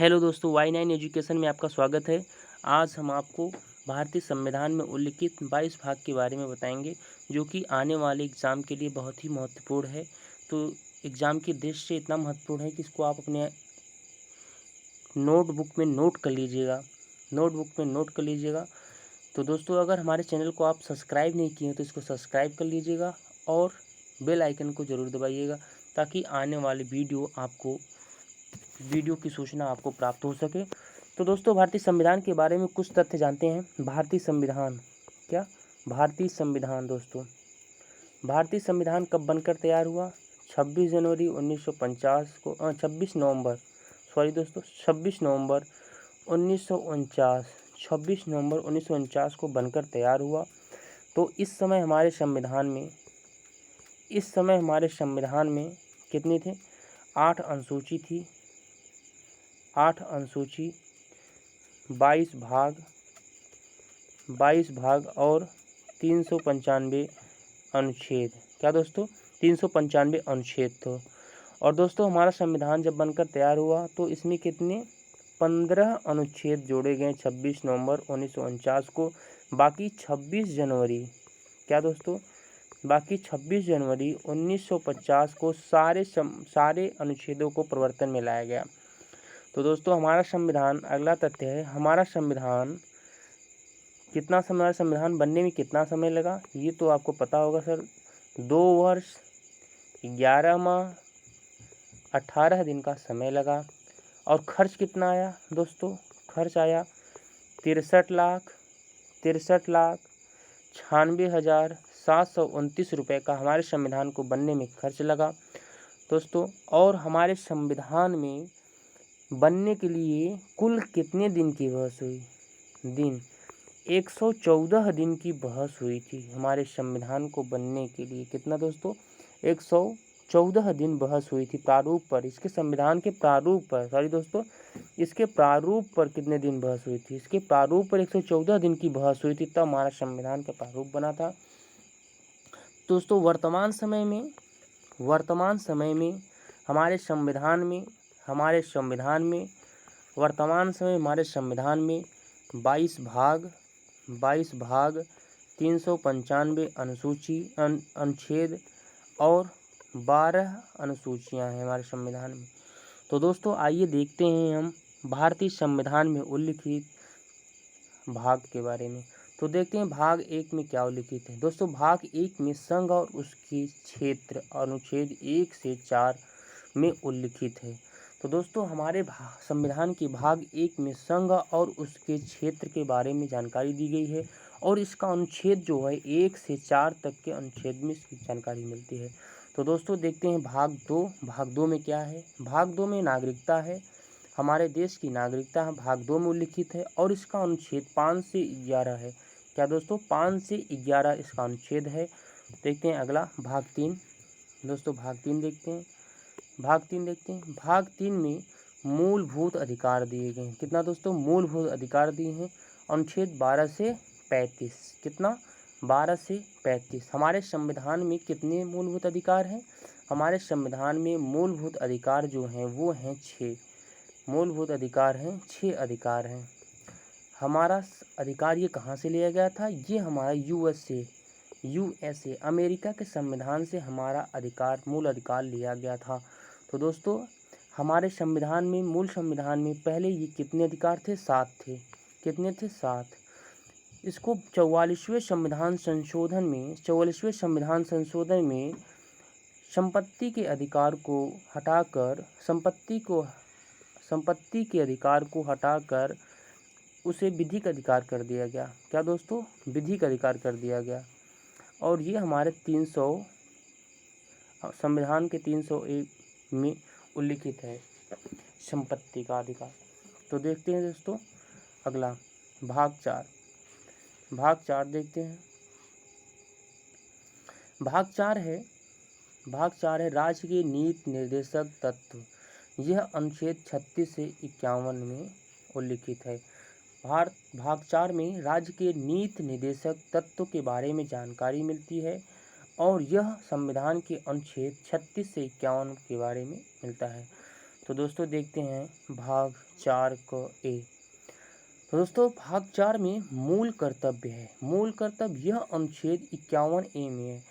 Hello दोस्तों, Y9 education में आपका स्वागत है। आज हम आपको भारतीय संविधान में उल्लिखित 22 भाग के बारे में बताएंगे, जो कि आने वाले एग्ज़ाम के लिए बहुत ही महत्वपूर्ण है। तो एग्ज़ाम की दृष्टि से इतना महत्वपूर्ण है कि इसको आप अपने नोटबुक में नोट कर लीजिएगा। तो दोस्तों, अगर हमारे चैनल को आप सब्सक्राइब नहीं किए हैं तो इसको सब्सक्राइब कर लीजिएगा और बेल आइकन को ज़रूर दबाइएगा, ताकि आने वाली वीडियो की सूचना आपको प्राप्त हो सके। तो दोस्तों, भारतीय संविधान के बारे में कुछ तथ्य जानते हैं। भारतीय संविधान दोस्तों, भारतीय संविधान कब बनकर तैयार हुआ? 26 नवंबर 1949 को बनकर तैयार हुआ। तो इस समय हमारे संविधान में कितनी थे? 8 अनुसूची थी, 8 अनुसूची, 22 भाग और 395 अनुच्छेद। क्या दोस्तों? 395 अनुच्छेद थे। और दोस्तों, हमारा संविधान जब बनकर तैयार हुआ तो इसमें कितने 15 अनुच्छेद जोड़े गए 26 नवंबर 1949 को। बाकी 26 जनवरी क्या दोस्तों बाकी 26 जनवरी 1950 को सारे अनुच्छेदों को परिवर्तन में लाया गया। तो दोस्तों, हमारा संविधान, अगला तथ्य है, हमारा संविधान बनने में कितना समय लगा? ये तो आपको पता होगा सर। 2 वर्ष 11 माह 18 दिन का समय लगा। और खर्च कितना आया दोस्तों? खर्च आया 63,96,729 रुपये का हमारे संविधान को बनने में खर्च लगा दोस्तों। और हमारे संविधान में बनने के लिए कुल कितने दिन की बहस हुई? 114 दिन की बहस हुई थी हमारे संविधान को बनने के लिए। कितना दोस्तों? 114 दिन बहस हुई थी प्रारूप पर। इसके संविधान के प्रारूप पर, इसके प्रारूप पर कितने दिन बहस हुई थी? इसके प्रारूप पर 114 दिन की बहस हुई थी, तब हमारा संविधान का प्रारूप बना था दोस्तों। वर्तमान समय में हमारे संविधान में 22 भाग 395 अनुच्छेद और 12 अनुसूचियां हैं हमारे संविधान में। तो दोस्तों, आइए देखते हैं हम भारतीय संविधान में उल्लिखित भाग के बारे में। तो देखते हैं भाग 1 में क्या उल्लिखित है। दोस्तों, भाग 1 में संघ और उसके क्षेत्र अनुच्छेद 1 से 4 में उल्लिखित है। तो दोस्तों, हमारे संविधान के भाग 1 में संघ और उसके क्षेत्र के बारे में जानकारी दी गई है, और इसका अनुच्छेद जो है 1 से 4 तक के अनुच्छेद में इसकी जानकारी मिलती है। तो दोस्तों, देखते हैं भाग 2 में क्या है। भाग 2 में नागरिकता है, हमारे देश की नागरिकता भाग 2 में उल्लिखित है, और इसका अनुच्छेद 5 से 11 है। क्या दोस्तों? 5 से 11 इसका अनुच्छेद है। देखते हैं अगला भाग 3। दोस्तों, भाग 3 देखते हैं। भाग 3 में मूलभूत अधिकार दिए गए हैं। कितना दोस्तों? मूलभूत अधिकार दिए हैं। अनुच्छेद 12 से 35। कितना? 12 से 35। हमारे संविधान में कितने मूलभूत अधिकार हैं? हमारे संविधान में मूलभूत अधिकार जो हैं वो हैं 6 मूलभूत अधिकार हैं, 6 अधिकार हैं। हमारा अधिकार ये कहाँ से लिया गया था? ये हमारा यूएसए अमेरिका के संविधान से हमारा मूल अधिकार लिया गया था। तो दोस्तों, हमारे मूल संविधान में पहले ये कितने अधिकार थे? 7 थे। कितने थे? 7। इसको 44वें संविधान संशोधन में संपत्ति के अधिकार को हटाकर उसे विधिक अधिकार कर दिया गया। क्या दोस्तों? विधिक अधिकार कर दिया गया। और ये हमारे संविधान के 301 में उल्लिखित है संपत्ति का अधिकार। तो देखते हैं दोस्तों अगला भाग 4 देखते हैं। भाग 4 है राज्य के नीति निर्देशक तत्व। यह अनुच्छेद 36 से 51 में उल्लिखित है। भाग 4 में राज्य के नीति निर्देशक तत्व के बारे में जानकारी मिलती है, और यह संविधान के अनुच्छेद 36 से 51 के बारे में मिलता है। तो दोस्तों देखते हैं भाग 4 को ए। तो दोस्तों भाग 4 में मूल कर्तव्य है। मूल कर्तव्य यह अनुच्छेद 51 ए में है।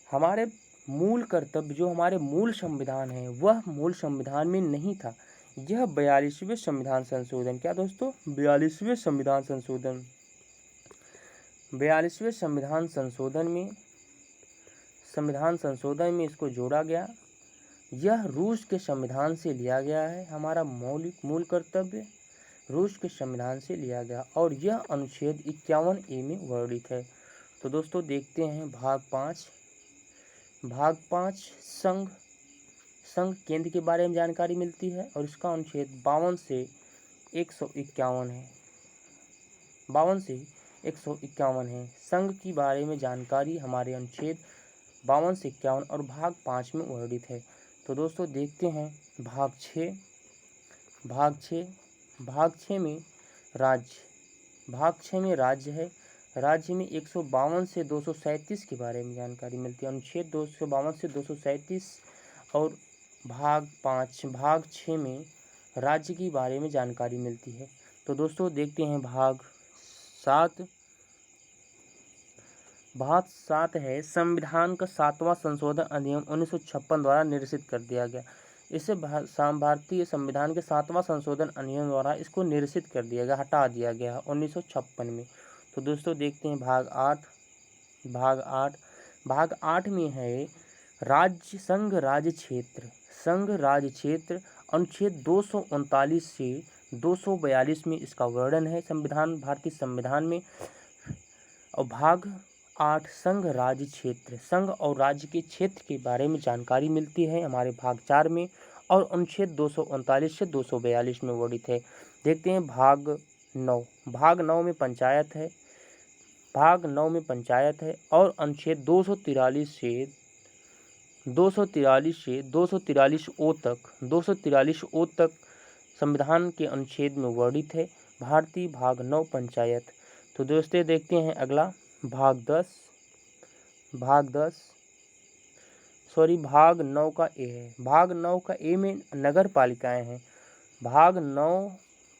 हमारे मूल कर्तव्य जो हमारे मूल संविधान है वह मूल संविधान में नहीं था। यह 42वें संविधान संशोधन, क्या दोस्तों 42वें संविधान संशोधन, 42वें संविधान संशोधन में इसको जोड़ा गया। यह रूस के संविधान से लिया गया है। हमारा मूल कर्तव्य रूस के संविधान से लिया गया और यह अनुच्छेद 51 ए में वर्णित है। तो दोस्तों देखते हैं भाग 5। भाग 5 संघ केंद्र के बारे में जानकारी मिलती है और इसका अनुच्छेद 52 से 151 है। 52 से 151 है। संघ के बारे में जानकारी हमारे अनुच्छेद 52 से 51 और भाग 5 में वर्णित है। तो दोस्तों देखते हैं भाग 6। भाग 6 में राज्य। भाग 6 में राज्य है। राज्य में 152 से 237 के बारे में जानकारी मिलती है। अनुच्छेद 252 से 237 और भाग 6 में राज्य के बारे में जानकारी मिलती है। तो दोस्तों देखते हैं भाग 7। भाग 7 है संविधान का 7वां संशोधन अधिनियम 1956 द्वारा निरसित कर दिया गया। इसे भारतीय संविधान के 7वां संशोधन अधिनियम द्वारा इसको निरसित कर दिया गया, हटा दिया गया 1956 में। तो दोस्तों देखते हैं भाग 8। भाग 8 में है संघ राज्य क्षेत्र। अनुच्छेद 239 से 242 में इसका वर्णन है भारतीय संविधान में। और भाग 8 संघ राज्य क्षेत्र, संघ और राज्य के क्षेत्र के बारे में जानकारी मिलती है हमारे भाग 4 में और अनुच्छेद 239 से 242 में वर्णित है। देखते हैं भाग 9। भाग 9 में पंचायत है। भाग 9 में पंचायत है और अनुच्छेद 243 से 243 ओ तक संविधान के अनुच्छेद में वर्णित है। भारतीय भाग 9 पंचायत। तो दोस्तों देखते हैं अगला भाग 10। भाग 9 का ए है। भाग 9 का ए में नगर पालिकाएँ हैं। भाग 9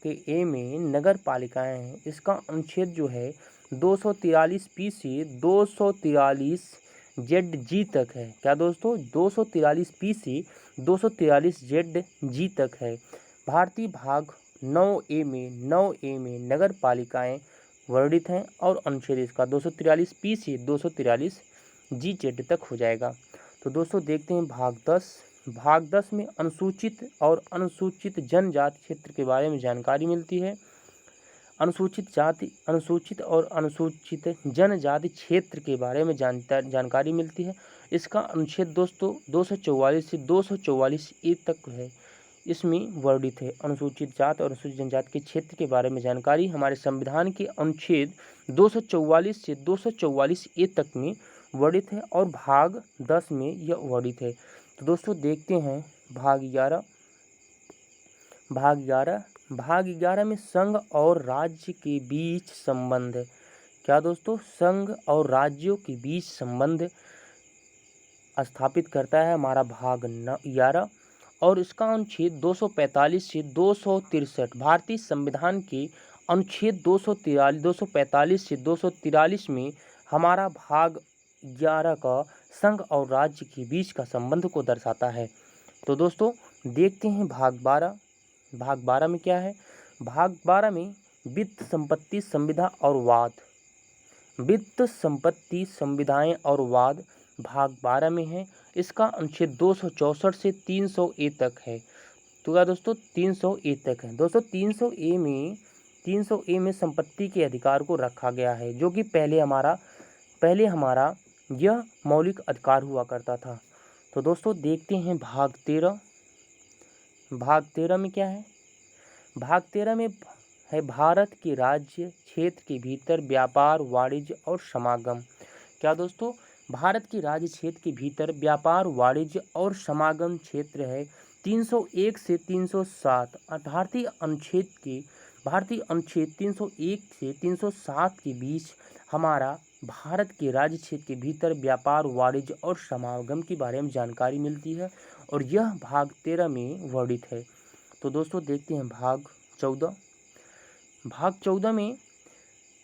के ए में नगर पालिकाएँ हैं। इसका अनुच्छेद जो है 243 पी से 243 जेड जी तक है। क्या दोस्तों 243 पी से 243 जेड जी तक है। भारतीय भाग 9 ए में नगर पालिकाएँ वर्णित हैं और अनुच्छेद इसका 243 पी से 243 जी जेड तक हो जाएगा। तो दोस्तों देखते हैं भाग 10। भाग 10 में अनुसूचित और अनुसूचित जनजाति क्षेत्र के बारे में जानकारी मिलती है। अनुसूचित और अनुसूचित जनजाति क्षेत्र के बारे में जानकारी मिलती है। इसका अनुच्छेद दोस्तों 244 से 244 ए तक है, इसमें वर्णित है। अनुसूचित जाति और अनुसूचित जनजाति के क्षेत्र के बारे में जानकारी हमारे संविधान के अनुच्छेद 244 से 244 ए तक में वर्णित है और भाग 10 में यह वर्णित है। तो दोस्तों देखते हैं भाग 11। भाग 11 में संघ और राज्य के बीच संबंध। क्या दोस्तों संघ और राज्यों के बीच संबंध स्थापित करता है हमारा भाग 11 और इसका अनुच्छेद 245 से 263 भारतीय संविधान के अनुच्छेद 245 से 243 में हमारा भाग 11 का संघ और राज्य के बीच का संबंध को दर्शाता है। तो दोस्तों देखते हैं भाग 12। भाग 12 में क्या है। भाग 12 में वित्त संपत्ति संविधा और वाद। वित्त संपत्ति संविधाएं और वाद भाग 12 में है। इसका अनुच्छेद 264 से 300 ए तक है। तो क्या दोस्तों 300 ए तक है। दोस्तों 300 ए में संपत्ति के अधिकार को रखा गया है, जो कि पहले हमारा यह मौलिक अधिकार हुआ करता था। तो दोस्तों देखते हैं भाग 13। भाग 13 में क्या है। भाग 13 में है भारत के राज्य क्षेत्र के भीतर व्यापार, वाणिज्य और समागम। क्या दोस्तों भारत के राज्य क्षेत्र के भीतर व्यापार, वाणिज्य और समागम क्षेत्र है 301 से 307। भारतीय अनुच्छेद 301 से 307 के बीच हमारा भारत के राज्य क्षेत्र के भीतर व्यापार, वाणिज्य और समागम के बारे में जानकारी मिलती है और यह भाग 13 में वर्णित है। तो दोस्तों देखते हैं भाग 14। भाग 14 में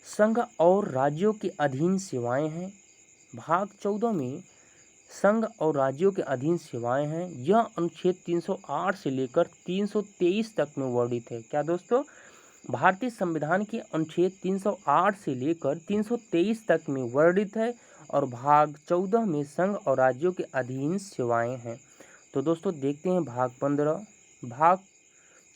संघ और राज्यों के अधीन सेवाएं हैं। भाग 14 में संघ और राज्यों के अधीन सेवाएं हैं। यह अनुच्छेद 308 से लेकर 323 तक में वर्णित है। क्या दोस्तों? भारतीय संविधान के अनुच्छेद 308 से लेकर 323 तक में वर्णित है और भाग 14 में संघ और राज्यों के अधीन सेवाएं हैं। तो दोस्तों देखते हैं भाग 15। भाग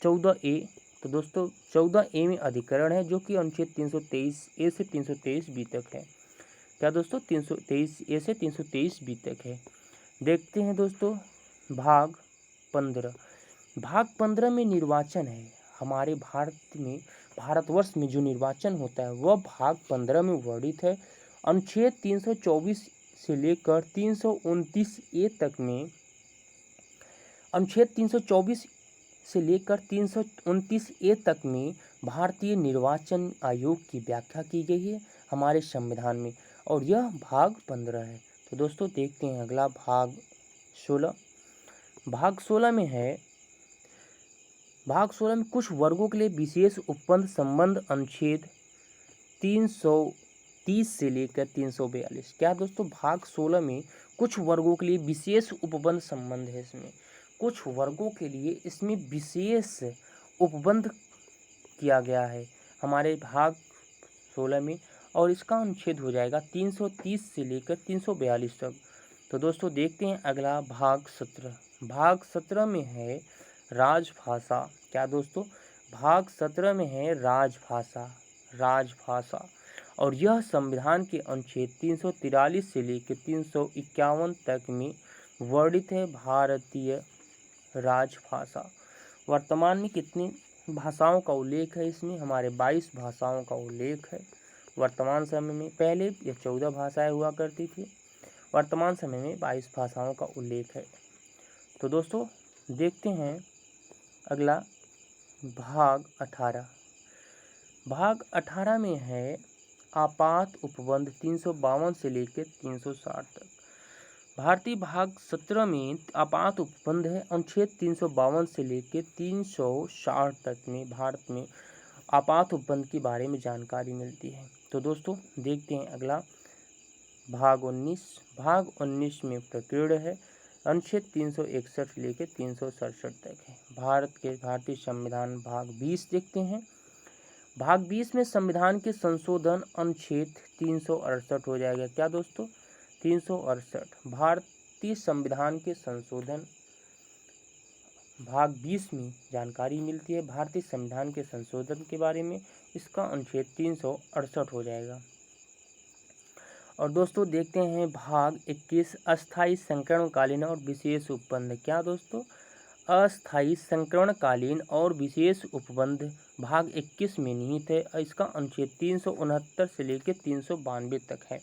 14A। तो दोस्तों 14A में अधिकरण है जो कि अनुच्छेद 323A से 323B तक है। क्या दोस्तों? 323A से 323B तक है। देखते हैं दोस्तों भाग 15। भाग 15 में निर्वाचन है। हमारे भारतवर्ष में जो निर्वाचन होता है वह भाग 15 में वर्णित है। अनुच्छेद 324 से लेकर 329A तक में अनुच्छेद 324 से लेकर 329A तक में भारतीय निर्वाचन आयोग की व्याख्या की गई है हमारे संविधान में, और यह भाग 15 है। तो दोस्तों देखते हैं अगला भाग 16। भाग 16 में है, भाग 16 में कुछ वर्गों के लिए विशेष उपबंध संबंध अनुच्छेद 330 से लेकर 342। क्या दोस्तों? भाग 16 में कुछ वर्गों के लिए विशेष उपबंध संबंध है। इसमें कुछ वर्गों के लिए इसमें विशेष उपबंध किया गया है हमारे भाग 16 में, और इसका अनुच्छेद हो जाएगा 330 से लेकर 342 तक। तो दोस्तों देखते हैं अगला भाग 17। भाग 17 में है राजभाषा। क्या दोस्तों? भाग 17 में है राजभाषा। राजभाषा, और यह संविधान के अनुच्छेद 343 से लेकर 351 तक में वर्णित है। भारतीय राजभाषा। वर्तमान में कितनी भाषाओं का उल्लेख है? इसमें हमारे 22 भाषाओं का उल्लेख है वर्तमान समय में। पहले यह 14 भाषाएं हुआ करती थी, वर्तमान समय में 22 भाषाओं का उल्लेख है। तो दोस्तों देखते हैं अगला भाग 18। भाग 18 में है आपात उपबंध 352 से लेकर 360 तक। भारतीय भाग 17 में आपात उपबंध है अनुच्छेद 352 से लेकर 360 तक में भारत में आपात उपबंध के बारे में जानकारी मिलती है। तो दोस्तों देखते हैं अगला भाग 19। भाग 19 में प्रकीर्ण है, अनुच्छेद 361 से लेकर 367 तक है। भारतीय संविधान भाग 20 देखते हैं। भाग 20 में संविधान के संशोधन अनुच्छेद 368 हो जाएगा। क्या दोस्तों? 368 भारतीय संविधान के संशोधन भाग 20 में जानकारी मिलती है भारतीय संविधान के संशोधन के बारे में। इसका अनुच्छेद 368 हो जाएगा। और दोस्तों देखते हैं भाग 21 अस्थायी संकरणकालीन और विशेष उपबंध। क्या दोस्तों? अस्थायी संकरणकालीन और विशेष उपबंध भाग 21 में निहित है। इसका अनुच्छेद 369 से लेकर 392 तक है।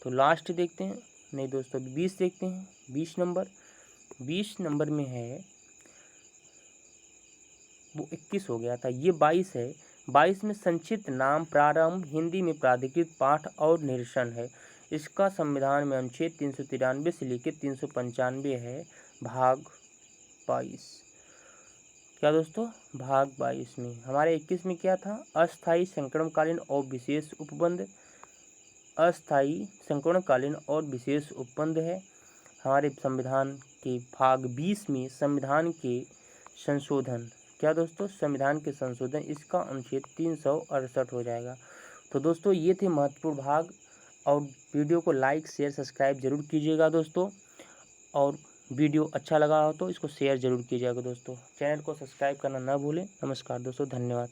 तो लास्ट देखते हैं, नहीं दोस्तों 20 देखते हैं। 20 नंबर में है, वो 21 हो गया था, ये 22 है। 22 में संक्षिप्त नाम प्रारंभ हिंदी में प्राधिकृत पाठ और निरसन है। इसका संविधान में अनुच्छेद 393 से लेकर 395 है। भाग 22। क्या दोस्तों? भाग 22 में हमारे 21 में क्या था? अस्थायी संकरणकालीन और विशेष उपबंध। अस्थायी संकरणकालीन और विशेष उपबंध है हमारे संविधान के। भाग 20 में संविधान के संशोधन। क्या दोस्तों? संविधान के संशोधन, इसका अनुच्छेद 368 हो जाएगा। तो दोस्तों ये थे महत्वपूर्ण भाग, और वीडियो को लाइक शेयर सब्सक्राइब जरूर कीजिएगा दोस्तों, और वीडियो अच्छा लगा हो तो इसको शेयर जरूर कीजिएगा दोस्तों। चैनल को सब्सक्राइब करना ना भूलें। नमस्कार दोस्तों, धन्यवाद।